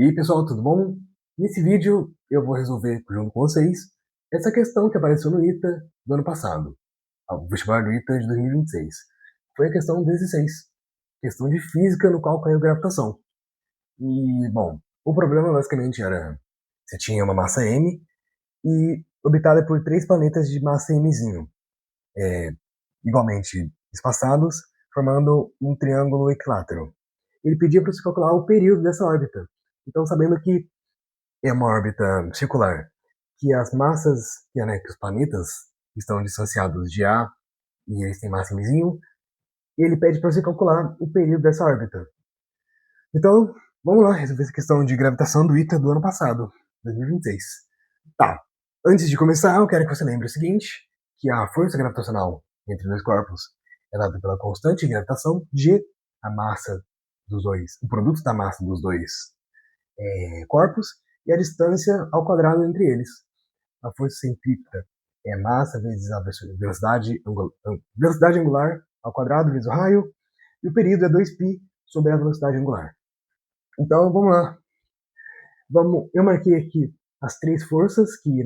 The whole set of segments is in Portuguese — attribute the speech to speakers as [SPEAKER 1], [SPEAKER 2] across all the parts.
[SPEAKER 1] E aí, pessoal, tudo bom? Nesse vídeo eu vou resolver junto com vocês essa questão que apareceu no ITA do ano passado, o vestibular do ITA de 2026. Foi a questão 16, questão de física no cálculo de gravitação. E, bom, o problema basicamente era você tinha uma massa M e orbitada por três planetas de massa Mzinho, igualmente espaçados, formando um triângulo equilátero. Ele pedia para você calcular o período dessa órbita. Então, sabendo que é uma órbita circular, que as massas, que os planetas estão distanciados de A e eles têm massa mzinho, e ele pede para você calcular o período dessa órbita. Então, vamos lá resolver essa questão de gravitação do ITA do ano passado, 2026. Tá, antes de começar, eu quero que você lembre o seguinte, que a força gravitacional entre dois corpos é dada pela constante de gravitação G, a massa dos dois, o produto da massa dos dois corpos, e a distância ao quadrado entre eles. A força centrípeta é massa vezes a velocidade angular ao quadrado vezes o raio, e o período é 2π sobre a velocidade angular. Então, vamos lá. Eu marquei aqui as três forças que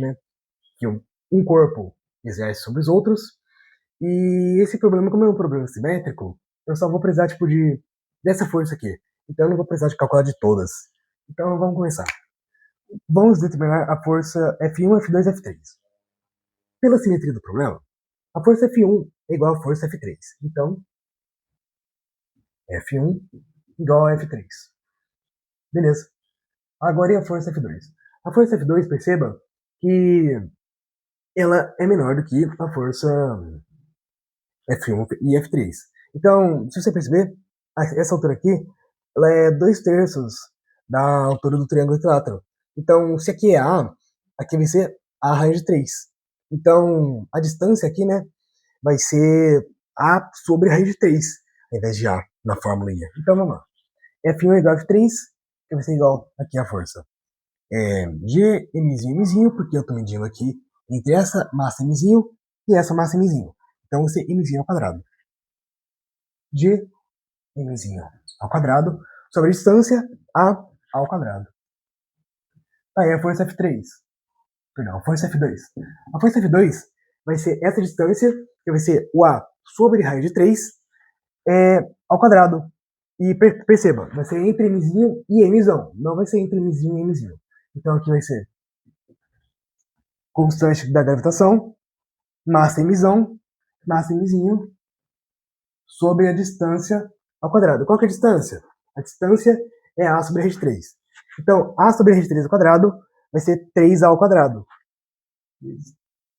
[SPEAKER 1] um corpo exerce sobre os outros, e esse problema, como é um problema simétrico, eu só vou precisar dessa força aqui. Então, eu não vou precisar de calcular de todas. Então, vamos começar. Vamos determinar a força F1, F2 e F3. Pela simetria do problema, a força F1 é igual à força F3. Então, F1 igual a F3. Beleza. Agora e a força F2? A força F2, perceba que ela é menor do que a força F1 e F3. Então, se você perceber, essa altura aqui, ela é 2/3 da altura do triângulo equilátero. Então, se aqui é A, aqui vai ser A raiz de 3. Então, a distância aqui, vai ser A sobre raiz de 3, ao invés de A na fórmula. Então, vamos lá. F1 é igual a F3, que vai ser igual aqui a força. G Mzinho Mzinho, porque eu estou medindo aqui entre essa massa Mzinho e essa massa Mzinho. Então, vai ser Mzinho ao quadrado. G Mzinho ao quadrado sobre a distância A ao quadrado. Aí a força F3. Perdão, a força F2. A força F2 vai ser essa distância, que vai ser o A sobre raiz de 3 ao quadrado. E perceba, vai ser entre Mzinho e Mzão. Não vai ser entre Mzinho e Mzinho. Então aqui vai ser constante da gravitação, massa Mzão, massa Mzinho, sobre a distância ao quadrado. Qual que é a distância? A distância é A sobre raiz de 3. Então, A sobre raiz de 3 ao quadrado vai ser 3A ao quadrado.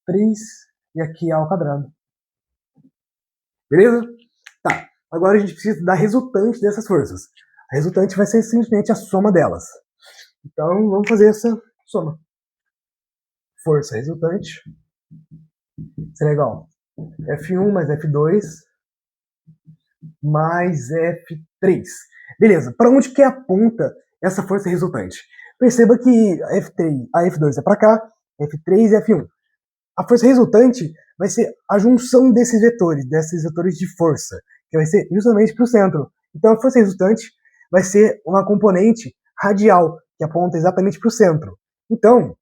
[SPEAKER 1] 3 e aqui A ao quadrado. Beleza? Tá. Agora a gente precisa da resultante dessas forças. A resultante vai ser simplesmente a soma delas. Então, vamos fazer essa soma. Força resultante será igual a F1 mais F2 mais F3. Beleza. Para onde que aponta essa força resultante? Perceba que a F2 é para cá, F3 e F1. A força resultante vai ser a junção desses vetores de força, que vai ser justamente para o centro. Então a força resultante vai ser uma componente radial, que aponta exatamente para o centro. Então,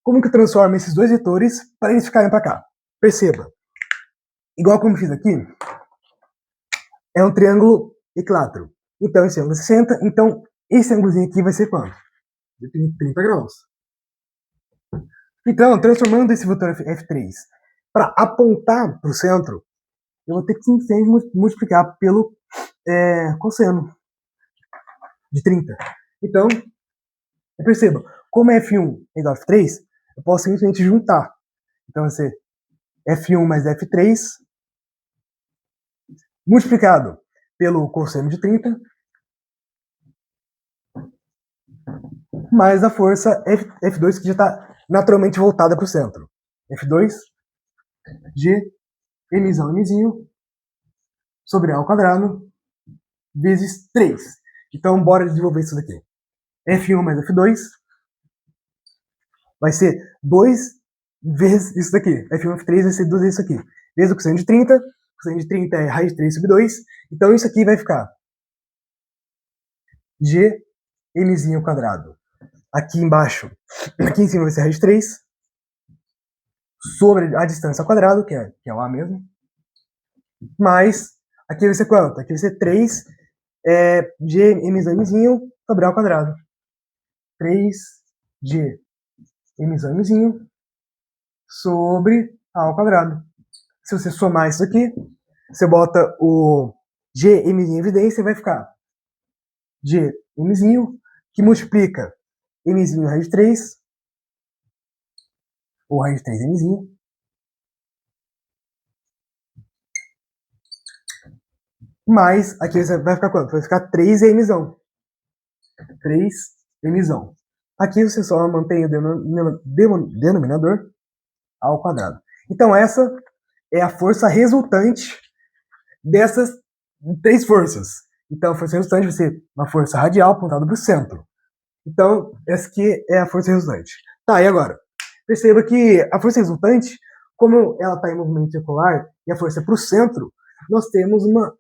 [SPEAKER 1] como que eu transformo esses dois vetores para eles ficarem para cá? Perceba, igual como eu fiz aqui, é um triângulo equilátero. Então esse ângulo é 60, então esse ângulozinho aqui vai ser quanto? De 30 graus. Então, transformando esse vetor F3 para apontar para o centro, eu vou ter que simplesmente multiplicar pelo cosseno de 30. Então, perceba, como F1 é igual a F3, eu posso simplesmente juntar. Então, vai ser F1 mais F3 multiplicado pelo cosseno de 30 mais a força F2 que já está naturalmente voltada para o centro. F2, G, Mzão, Mzinho, sobre A ao quadrado, vezes 3. Então, bora desenvolver isso daqui. F1 mais F2 vai ser 2 vezes isso daqui. F1, F3 vai ser 2 vezes isso aqui. Vezes o cosseno de 30. O cosseno de 30 é raiz de 3 sobre 2. Então, isso aqui vai ficar G mzinho ao quadrado. Aqui embaixo, aqui em cima vai ser raiz de 3, sobre a distância ao quadrado, que é o A mesmo, mais, aqui vai ser quanto? Aqui vai ser 3 G mzinho sobre A ao quadrado. 3G mzinho sobre A ao quadrado. Se você somar isso aqui, você bota o Gm em evidência e vai ficar Gmzinho, que multiplica mzinho raiz de 3, ou raiz de 3mzinho, mais, aqui vai ficar quanto? Vai ficar 3mzão. 3mzão. Aqui você só mantém o denominador ao quadrado. Então essa é a força resultante dessas 3 forças. Então a força resultante vai ser uma força radial apontada para o centro. Então essa aqui é a força resultante. Tá, e agora? Perceba que a força resultante, como ela está em movimento circular e a força é para o centro, nós temos uma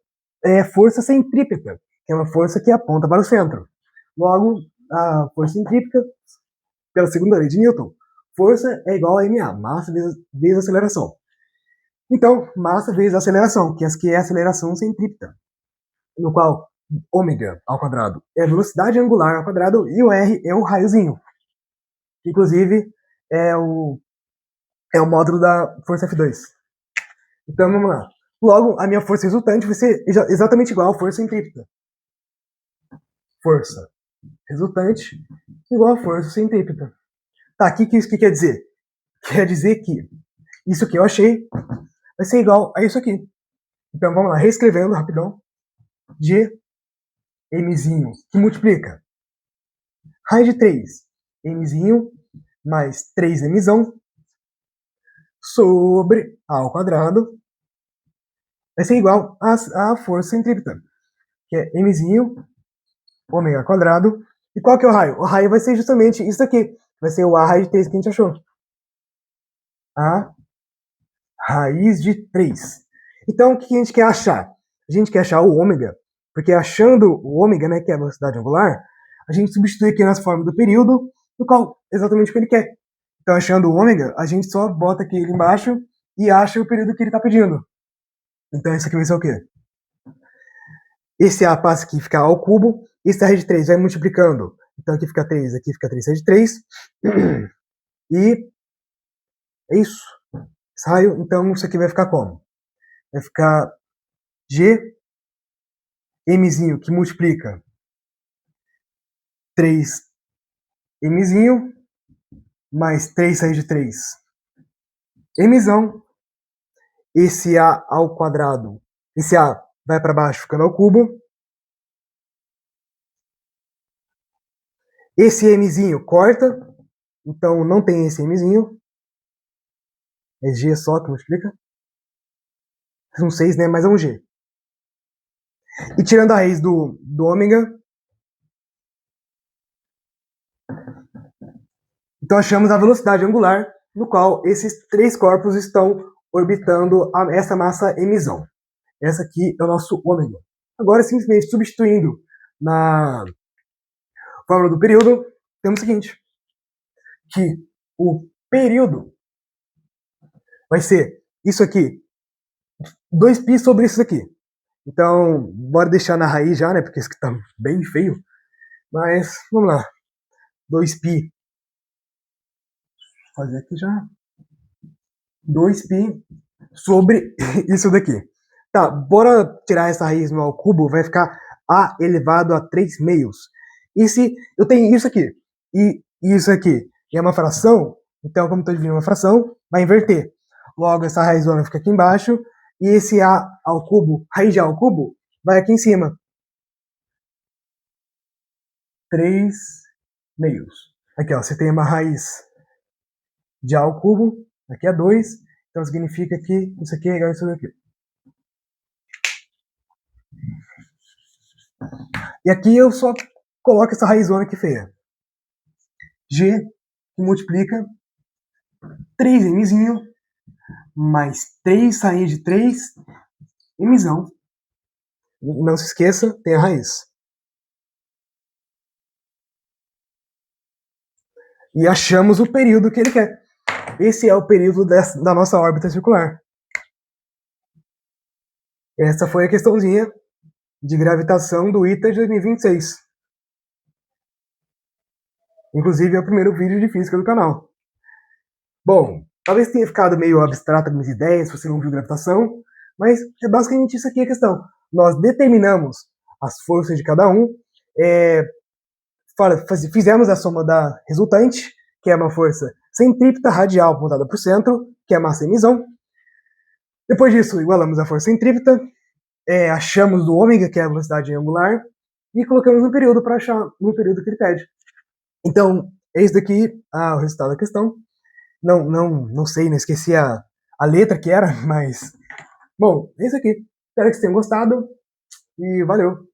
[SPEAKER 1] força centrípeta, que é uma força que aponta para o centro. Logo, a força centrípeta, pela segunda lei de Newton, força é igual a ma, massa vezes aceleração. Então, massa vezes aceleração, que é a aceleração centrípeta, no qual ômega ao quadrado é a velocidade angular ao quadrado e o r é o raiozinho. Inclusive, é o módulo da força F2. Então, vamos lá. Logo, a minha força resultante vai ser exatamente igual à força centrípeta. Força resultante igual à força centrípeta. Tá, o que isso quer dizer? Quer dizer que isso que eu achei vai ser igual a isso aqui. Então, vamos lá, reescrevendo rapidão. G mzinho, que multiplica raiz de 3 mzinho mais 3mzão sobre A ao quadrado vai ser igual à força centrípeta, que é mzinho ômega ao quadrado. E qual que é o raio? O raio vai ser justamente isso aqui. Vai ser o A raiz de 3 que a gente achou. A raiz de 3. Então, o que a gente quer achar? A gente quer achar o ômega, porque achando o ômega, né, que é a velocidade angular, a gente substitui aqui nas formas do período, no qual exatamente o que ele quer. Então, achando o ômega, a gente só bota aqui ele embaixo e acha o período que ele está pedindo. Então, isso aqui vai ser o quê? Esse A passa aqui, fica A ao cubo, esse raiz de 3 vai multiplicando. Então, aqui fica 3, aqui fica 3 raiz de 3. E é isso. Esse raio, então, isso aqui vai ficar como? Vai ficar G mzinho, que multiplica 3mzinho mais 3 raiz de 3 mzão. Esse A ao quadrado, esse A vai para baixo ficando ao cubo. Esse mzinho corta, então não tem esse mzinho. É G só que multiplica. São 6, né? Mas é um G. E tirando a raiz do ômega, então achamos a velocidade angular, no qual esses 3 corpos estão orbitando essa massa mzão. Essa aqui é o nosso ômega. Agora, simplesmente substituindo na fórmula do período, temos o seguinte, que o período vai ser isso aqui, 2π sobre isso aqui. Então, bora deixar na raiz já, né, porque isso aqui tá bem feio. Mas, vamos lá. 2π. Vou fazer aqui já. 2π sobre isso daqui. Tá, bora tirar essa raiz no ao cubo, vai ficar a elevado a 3 meios. E se eu tenho isso aqui e isso aqui é uma fração, então como estou dividindo uma fração, vai inverter. Logo, essa raizona fica aqui embaixo e esse a ao cubo, raiz de a ao cubo, vai aqui em cima. 3 meios. Aqui, ó, você tem uma raiz de a ao cubo, aqui é 2, então significa que isso aqui é igual a isso daqui. E aqui eu só coloco essa raizona aqui feia. G, que multiplica 3mzinho mais 3 raiz de 3 mzão. Não se esqueça, tem a raiz. e achamos o período que ele quer. Esse é o período da nossa órbita circular. Essa foi a questãozinha de gravitação do ITA de 2026. Inclusive é o primeiro vídeo de física do canal. Bom, talvez tenha ficado meio abstrato algumas ideias, se você não viu gravitação, mas é basicamente isso aqui a questão. Nós determinamos as forças de cada um, fizemos a soma da resultante, que é uma força centrípeta radial apontada para o centro, que é a massa emissão. Depois disso, igualamos a força centrípeta, achamos do ômega, que é a velocidade angular, e colocamos um período para achar no período que ele pede. Então, eis daqui o resultado da questão. Não sei, não esqueci a letra que era, mas... Bom, é isso aqui. Espero que vocês tenham gostado e valeu!